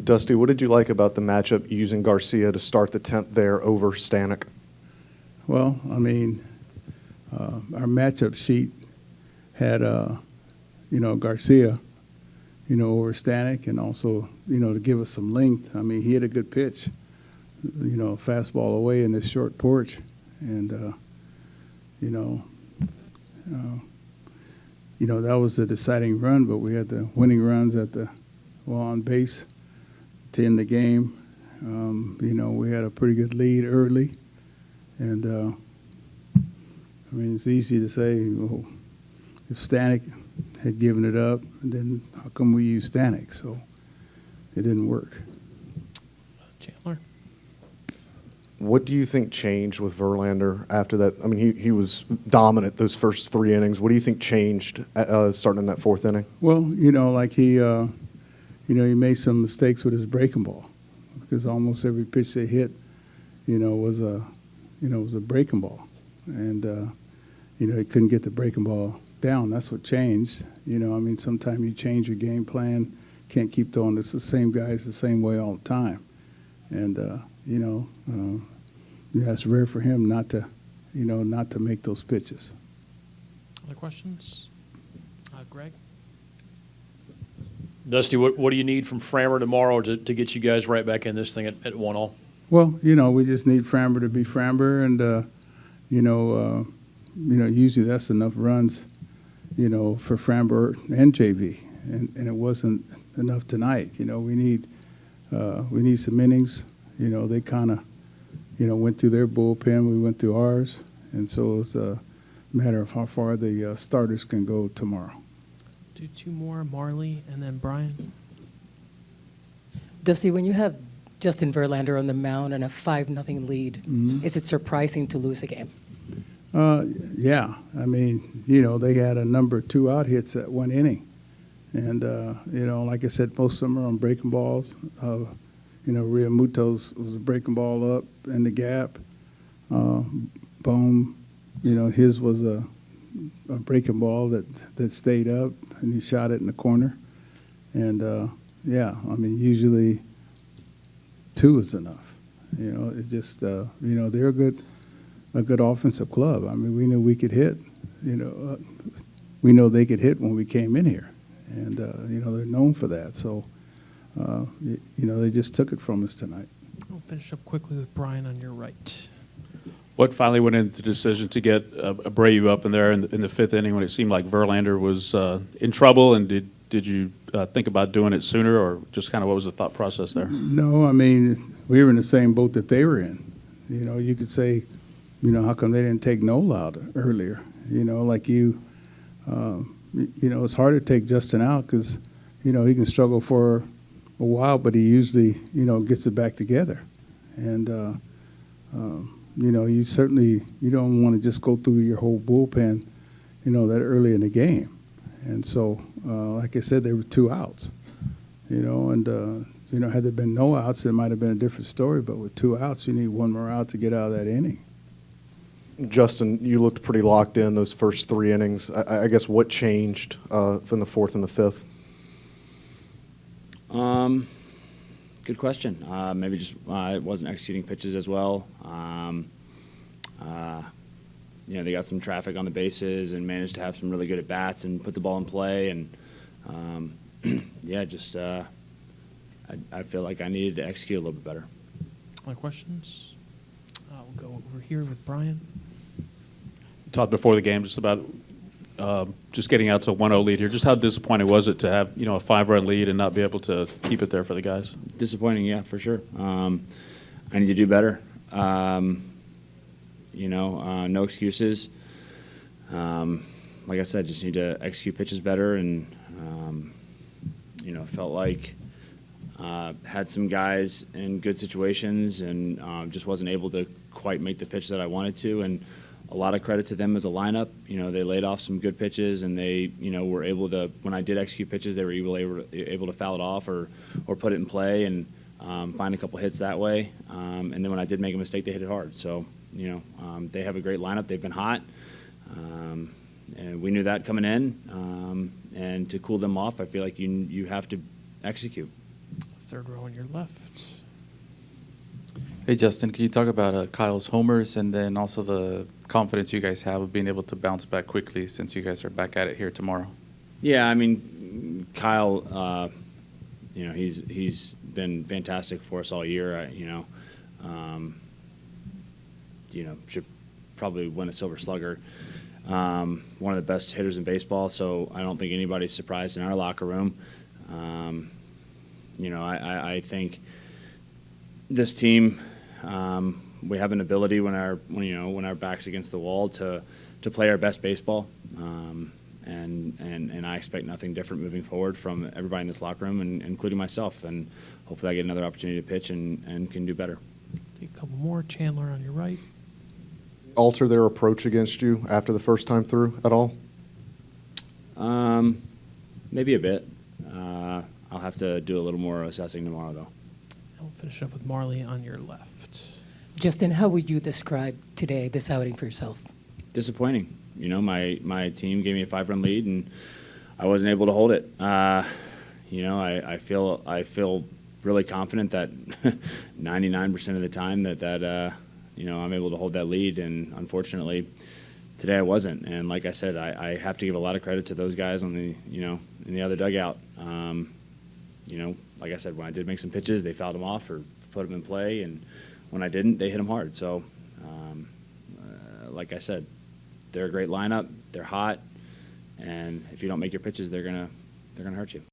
Dusty, what did you like about the matchup using Garcia to start the 10th there over Stanek? Well, I mean, our matchup sheet had, Garcia, over Stanek, and also, to give us some length. I mean, he had a good pitch, fastball away in this short porch. And, that was the deciding run, but we had the winning runs on base to end the game. We had a pretty good lead early. And, it's easy to say, well, if Stanek had given it up, then how come we used Stanek? So it didn't work. Chandler? What do you think changed with Verlander after that? I mean, he was dominant those first 3 innings. What do you think changed starting in that 4th inning? Well, he made some mistakes with his breaking ball, because almost every pitch they hit, was a breaking ball. And, he couldn't get the breaking ball down. That's what changed. Sometimes you change your game plan. Can't keep throwing the same guys the same way all the time. And, that's rare for him not to make those pitches. Other questions? Greg? Dusty, what do you need from Framber tomorrow to get you guys right back in this thing at 1-all? Well, we just need Framber to be Framber, and usually that's enough runs, for Framber and JV, and it wasn't enough tonight. We need some innings. They kind of, went through their bullpen, we went through ours, and so it's a matter of how far the starters can go tomorrow. Do 2 more, Marley and then Brian. Dusty, when you have Justin Verlander on the mound and a 5-0 lead, is it surprising to lose a game? Yeah. I mean, they had a number of 2 out hits at 1 inning. And, like I said, most of them are on breaking balls. Realmuto's was a breaking ball up in the gap. Bohm, his was a breaking ball that stayed up, and he shot it in the corner. And, usually 2 is enough. It's just, they're a good offensive club. I mean, we knew we could hit. We know they could hit when we came in here. And, they're known for that. So, they just took it from us tonight. I'll finish up quickly with Brian on your right. What finally went into the decision to get Abreu up in there in the 5th inning when it seemed like Verlander was in trouble? And did you think about doing it sooner, or just kind of what was the thought process there? No, I mean, we were in the same boat that they were in. You could say, how come they didn't take Noel out earlier? It's hard to take Justin out because, he can struggle for a while, but he usually, gets it back together. And, you don't want to just go through your whole bullpen, that early in the game. And so, like I said, there were 2 outs, and, had there been no outs, it might have been a different story. But with 2 outs, you need 1 more out to get out of that inning. Justin, you looked pretty locked in those first 3 innings. I guess what changed from the 4th and the 5th? Good question. Maybe just I wasn't executing pitches as well. They got some traffic on the bases and managed to have some really good at bats and put the ball in play. And I feel like I needed to execute a little bit better. Other questions? We'll go over here with Brian. Talked before the game just about just getting out to a 1-0 lead here. Just how disappointing was it to have a 5-run lead and not be able to keep it there for the guys? Disappointing, yeah, for sure. I need to do better. No excuses. Like I said, just need to execute pitches better, and felt like had some guys in good situations and just wasn't able to quite make the pitch that I wanted to. And a lot of credit to them as a lineup. They laid off some good pitches, and they, were able to, when I did execute pitches, they were able to foul it off or put it in play and find a couple hits that way. And then when I did make a mistake, they hit it hard. So, they have a great lineup. They've been hot. And we knew that coming in. And to cool them off, I feel like you have to execute. third row on your left. Hey, Justin, can you talk about Kyle's homers and then also the confidence you guys have of being able to bounce back quickly since you guys are back at it here tomorrow? Yeah, I mean, Kyle, he's been fantastic for us all year. Should probably win a Silver Slugger. One of the best hitters in baseball, so I don't think anybody's surprised in our locker room. I think this team, we have an ability when our back's against the wall to play our best baseball, and I expect nothing different moving forward from everybody in this locker room, and including myself. And hopefully, I get another opportunity to pitch and can do better. Take a couple more. Chandler on your right. Alter their approach against you after the first time through at all? Maybe a bit. I'll have to do a little more assessing tomorrow, though. And we'll finish up with Marley on your left. Justin, how would you describe today, this outing for yourself? Disappointing. My team gave me a 5-run lead, and I wasn't able to hold it. I feel really confident that 99% of the time that I'm able to hold that lead, and unfortunately, today I wasn't. And like I said, I have to give a lot of credit to those guys on the in the other dugout. Like I said, when I did make some pitches, they fouled them off or put them in play, and when I didn't, they hit them hard. So, like I said, they're a great lineup. They're hot, and if you don't make your pitches, they're gonna hurt you.